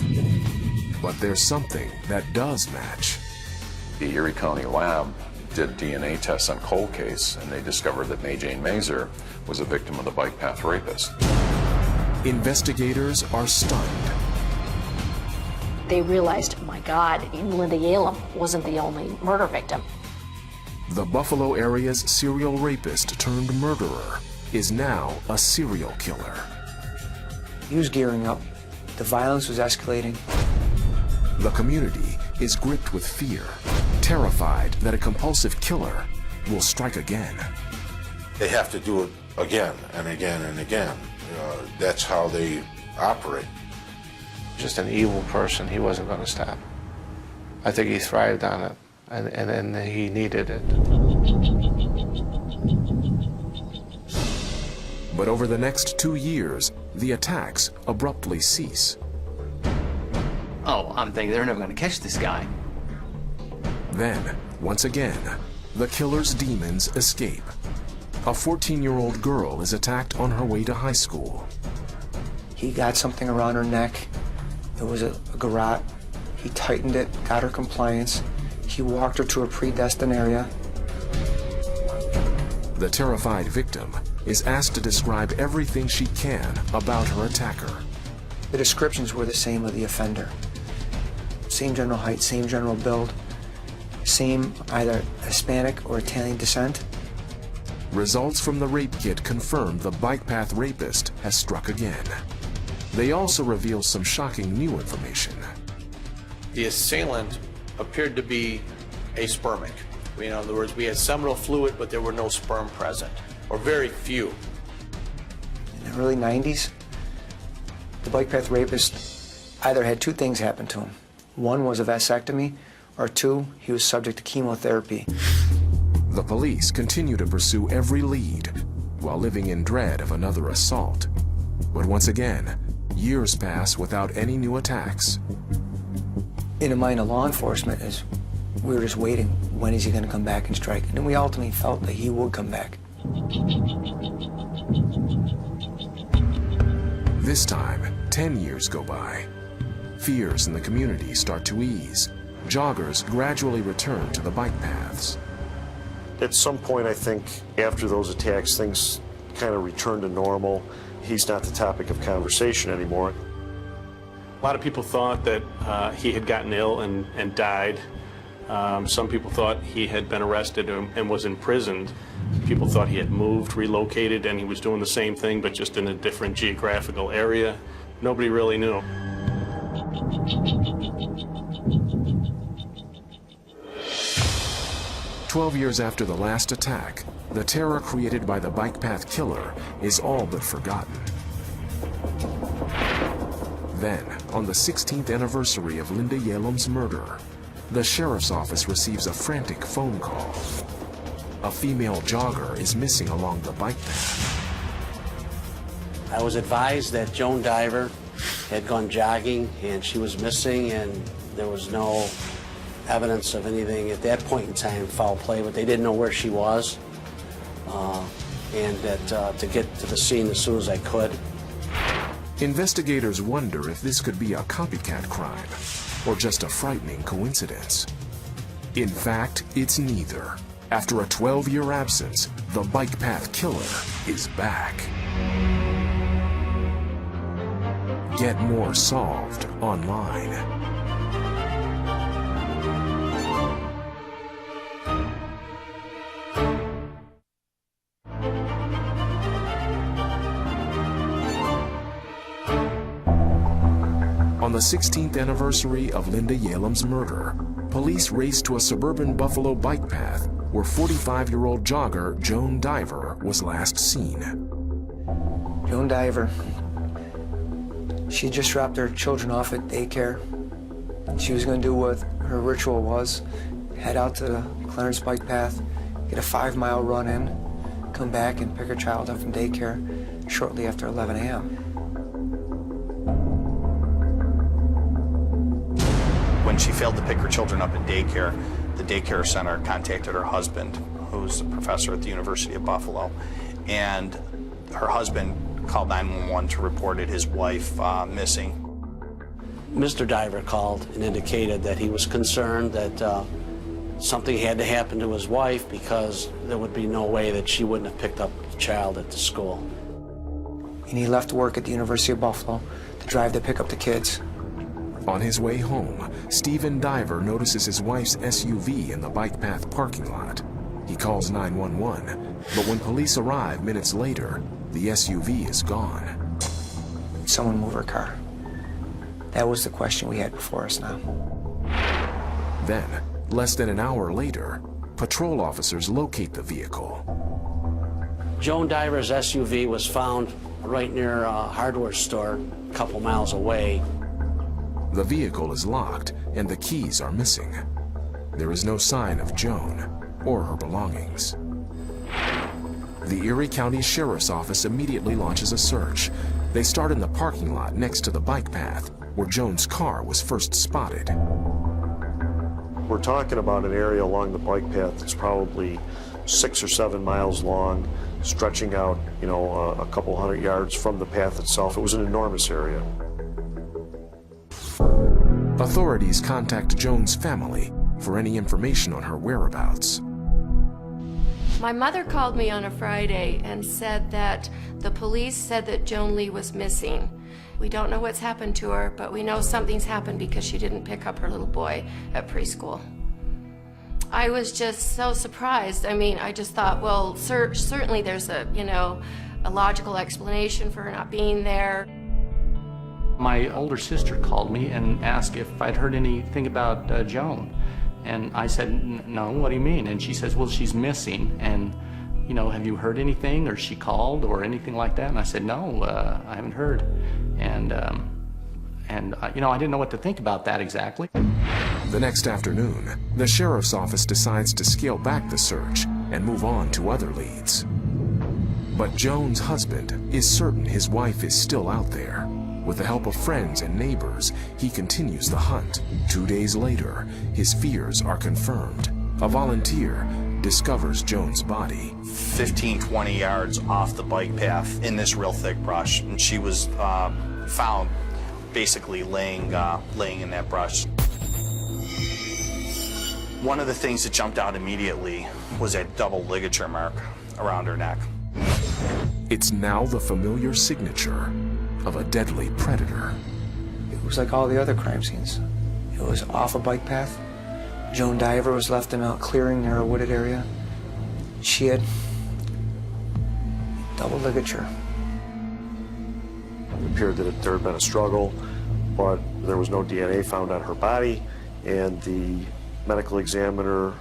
matches. But there's something that does match. The Erie County lab did DNA tests on cold case, and they discovered that Yalem and Mazur was a victim of the bike path rapist. Investigators are stunned. They realized, oh my God, Linda Yalem wasn't the only murder victim. The Buffalo area's serial rapist turned murderer is now a serial killer. He was gearing up. The violence was escalating. The community is gripped with fear, terrified that a compulsive killer will strike again. They have to do it again and again and again. That's how they operate. Just an evil person. He wasn't going to stop. I think he thrived on it, and he needed it. But over the next 2 years, the attacks abruptly cease. Oh, I'm thinking they're never going to catch this guy. Then, once again, the killer's demons escape. A 14-year-old girl is attacked on her way to high school. He got something around her neck. It was a garrote. He tightened it, got her compliance. He walked her to a predestined area. The terrified victim is asked to describe everything she can about her attacker. The descriptions were the same of the offender. Same general height, same general build, same either Hispanic or Italian descent. Results from the rape kit confirm the bike path rapist has struck again. They also reveal some shocking new information. The assailant appeared to be aspermic. In other words, we had seminal fluid, but there were no sperm present, or very few. In the early 90s, the bike path rapist either had two things happen to him. One was a vasectomy, or two, he was subject to chemotherapy. The police continue to pursue every lead while living in dread of another assault. But once again, years pass without any new attacks. In the mind of law enforcement is, we were just waiting, when is he going to come back and strike? And we ultimately felt that he would come back. This time, 10 years go by. Fears in the community start to ease. Joggers gradually return to the bike paths. At some point, I think, after those attacks, things kind of return to normal. He's not the topic of conversation anymore. A lot of people thought that he had gotten ill and died. Some people thought he had been arrested and was imprisoned. People thought he had moved, relocated, and he was doing the same thing, but just in a different geographical area. Nobody really knew. "12 years after the last attack, the terror created by the bike path killer is all but forgotten. Then, on the 16th anniversary of Linda Yalem's murder, the sheriff's office receives a frantic phone call. A female jogger is missing along the bike path. I was advised that Joan Diver had gone jogging and she was missing, and there was no evidence of anything at that point in time, foul play, but they didn't know where she was, and that to get to the scene as soon as I could. Investigators wonder if this could be a copycat crime or just a frightening coincidence. In fact, it's neither. After a 12-year absence, the bike path killer is back. Get more solved online. On the 16th anniversary of Linda Yalem's murder, police raced to a suburban Buffalo bike path where 45-year-old jogger Joan Diver was last seen. Joan Diver, she just dropped her children off at daycare. She was going to do what her ritual was, head out to the Clarence bike path, get a 5-mile run in, come back and pick her child up from daycare shortly after 11 a.m. When she failed to pick her children up at daycare, the daycare center contacted her husband, who's a professor at the University of Buffalo, and her husband called 911 to report his wife missing. Mr. Diver called and indicated that he was concerned that something had to happen to his wife because there would be no way that she wouldn't have picked up the child at the school. And he left work at the University of Buffalo to drive to pick up the kids. On his way home, Stephen Diver notices his wife's SUV in the bike path parking lot. He calls 911, but when police arrive minutes later, the SUV is gone. Someone move her car. That was the question we had before us now. Then, less than an hour later, patrol officers locate the vehicle. Joan Diver's SUV was found right near a hardware store a couple miles away. The vehicle is locked and the keys are missing. There is no sign of Joan or her belongings. The Erie County Sheriff's Office immediately launches a search. They start in the parking lot next to the bike path, where Joan's car was first spotted. We're talking about an area along the bike path that's probably 6 or 7 miles long, stretching out, a couple hundred yards from the path itself. It was an enormous area. Authorities contact Joan's family for any information on her whereabouts. My mother called me on a Friday and said that the police said that Joan Lee was missing. We don't know what's happened to her, but we know something's happened because she didn't pick up her little boy at preschool. I was just so surprised. I mean, I just thought, well, certainly there's a logical explanation for her not being there. My older sister called me and asked if I'd heard anything about Joan. And I said, no, what do you mean? And she says, well, she's missing. And, have you heard anything, or she called or anything like that? And I said, no, I haven't heard. And I didn't know what to think about that exactly. The next afternoon, the sheriff's office decides to scale back the search and move on to other leads. But Joan's husband is certain his wife is still out there. With the help of friends and neighbors, he continues the hunt. 2 days later, his fears are confirmed. A volunteer discovers Joan's body. 15, 20 yards off the bike path in this real thick brush, and she was found basically laying in that brush. One of the things that jumped out immediately was a double ligature mark around her neck. It's now the familiar signature of a deadly predator. It was like all the other crime scenes. It was off a bike path. Joan Diver was left in a clearing near a wooded area. She had double ligature. It appeared that there had been a struggle, but there was no DNA found on her body, and the medical examiner,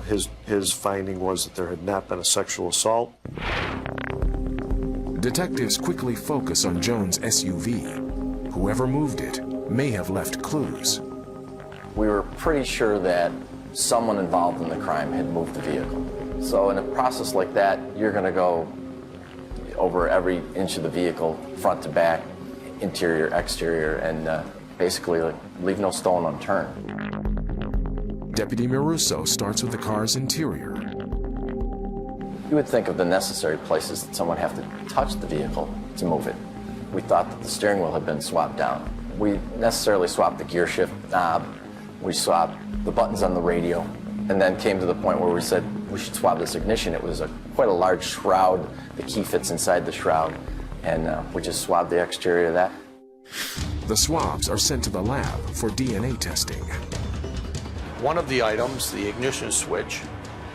his finding was that there had not been a sexual assault. Detectives quickly focus on Joan's SUV. Whoever moved it may have left clues. We were pretty sure that someone involved in the crime had moved the vehicle. So in a process like that, you're going to go over every inch of the vehicle, front to back, interior, exterior, and basically leave no stone unturned. Deputy Maruso starts with the car's interior. You would think of the necessary places that someone would have to touch the vehicle to move it. We thought that the steering wheel had been swapped down. We necessarily swapped the gear shift knob, we swapped the buttons on the radio, and then came to the point where we said we should swap this ignition. It was quite a large shroud. The key fits inside the shroud, and we just swabbed the exterior of that. The swabs are sent to the lab for DNA testing. One of the items, the ignition switch,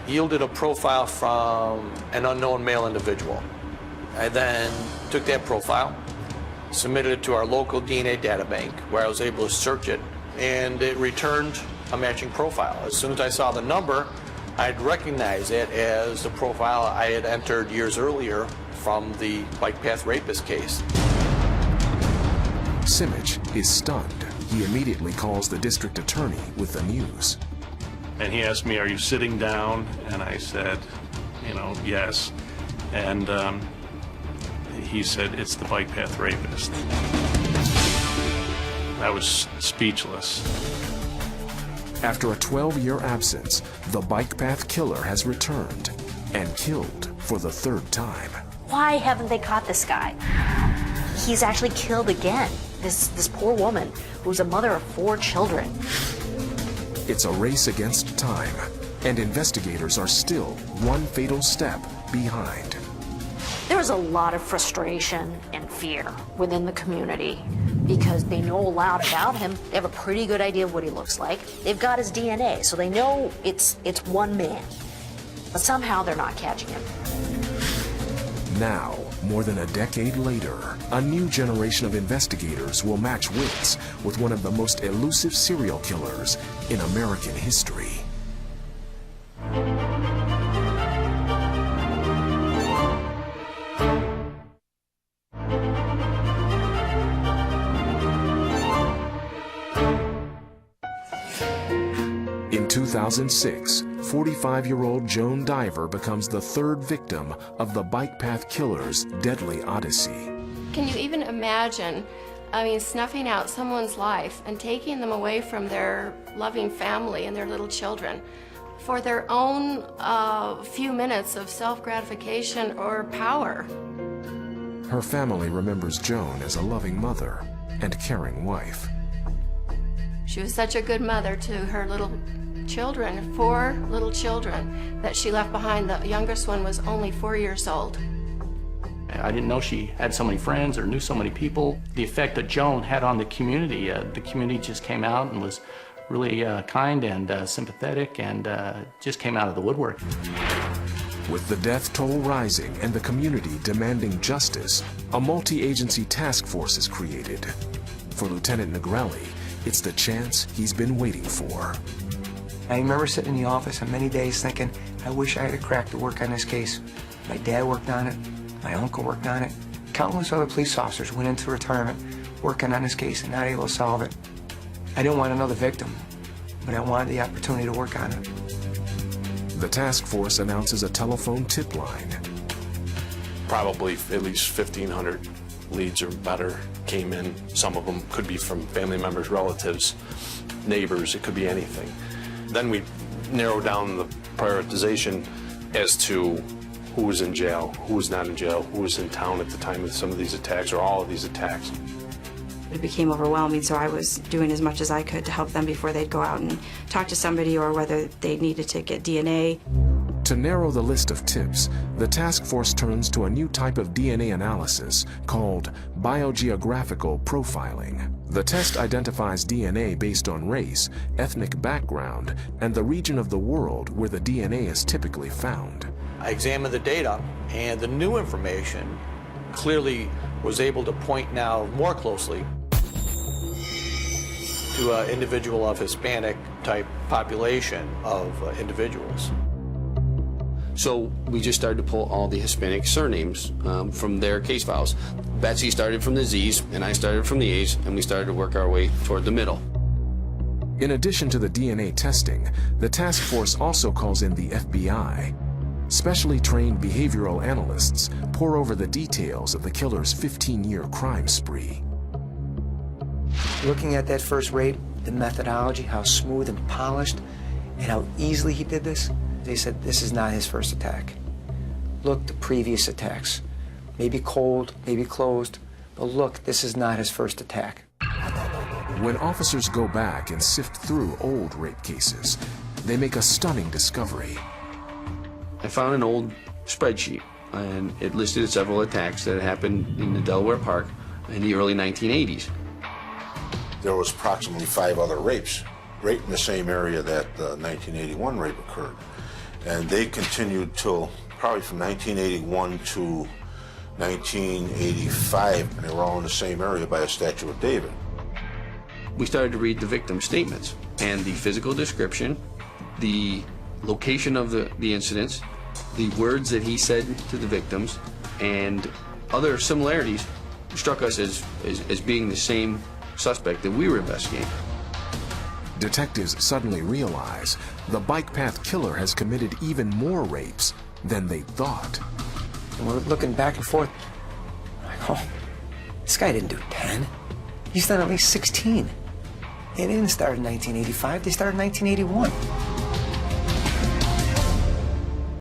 yielded a profile from an unknown male individual. I then took that profile, submitted it to our local DNA databank, where I was able to search it, and it returned a matching profile. As soon as I saw the number, I'd recognize it as the profile I had entered years earlier from the bike path rapist case. Simic is stunned. He immediately calls the district attorney with the news. And he asked me, are you sitting down? And I said, yes. And he said, it's the bike path rapist. I was speechless. After a 12-year absence, the bike path killer has returned and killed for the third time. Why haven't they caught this guy? He's actually killed again. this poor woman who's a mother of 4 children. It's a race against time, and investigators are still one fatal step behind. There is a lot of frustration and fear within the community because they know a lot about him. They have a pretty good idea of what he looks like. They've got his DNA, so they know it's one man. But somehow they're not catching him. Now, more than a decade later, a new generation of investigators will match wits with one of the most elusive serial killers in American history. In 2006, 45-year-old Joan Diver becomes the 3rd victim of the bike path killer's deadly odyssey. Can you even imagine, snuffing out someone's life and taking them away from their loving family and their little children for their own few minutes of self-gratification or power? Her family remembers Joan as a loving mother and caring wife. She was such a good mother to her little children, 4 little children that she left behind. The youngest one was only 4 years old. I didn't know she had so many friends or knew so many people. The effect that Joan had on the community just came out and was really kind and sympathetic and just came out of the woodwork. With the death toll rising and the community demanding justice, a multi-agency task force is created. For Lieutenant Negrelli, it's the chance he's been waiting for. I remember sitting in the office on many days thinking, I wish I had a crack to work on this case. My dad worked on it, my uncle worked on it. Countless other police officers went into retirement working on this case and not able to solve it. I didn't want another victim, but I wanted the opportunity to work on it. The task force announces a telephone tip line. Probably at least 1,500 leads or better came in. Some of them could be from family members, relatives, neighbors, it could be anything. Then we narrow down the prioritization as to who was in jail, who was not in jail, who was in town at the time of some of these attacks or all of these attacks. It became overwhelming, so I was doing as much as I could to help them before they'd go out and talk to somebody or whether they needed to get DNA. To narrow the list of tips, the task force turns to a new type of DNA analysis called biogeographical profiling. The test identifies DNA based on race, ethnic background, and the region of the world where the DNA is typically found. I examined the data, and the new information clearly was able to point now more closely to an individual of Hispanic type population of individuals. So we just started to pull all the Hispanic surnames from their case files. Betsy started from the Z's, and I started from the A's, and we started to work our way toward the middle. In addition to the DNA testing, the task force also calls in the FBI. Specially trained behavioral analysts pore over the details of the killer's 15-year crime spree. Looking at that first rape, the methodology, how smooth and polished, and how easily he did this, they said this is not his first attack. Look, the previous attacks. Maybe cold, maybe closed, but look, this is not his first attack. When officers go back and sift through old rape cases, they make a stunning discovery. I found an old spreadsheet, and it listed several attacks that had happened in the Delaware Park in the early 1980s. There was approximately 5 other rapes, right in the same area that the 1981 rape occurred. And they continued till probably from 1981 to 1985, and they were all in the same area by a statue of David. We started to read the victim statements and the physical description, the location of the incidents, the words that he said to the victims, and other similarities struck us as being the same suspect that we were investigating. Detectives suddenly realize the bike path killer has committed even more rapes than they thought. And we're looking back and forth. Like, oh, this guy didn't do 10. He's done at least 16. They didn't start in 1985, they started in 1981.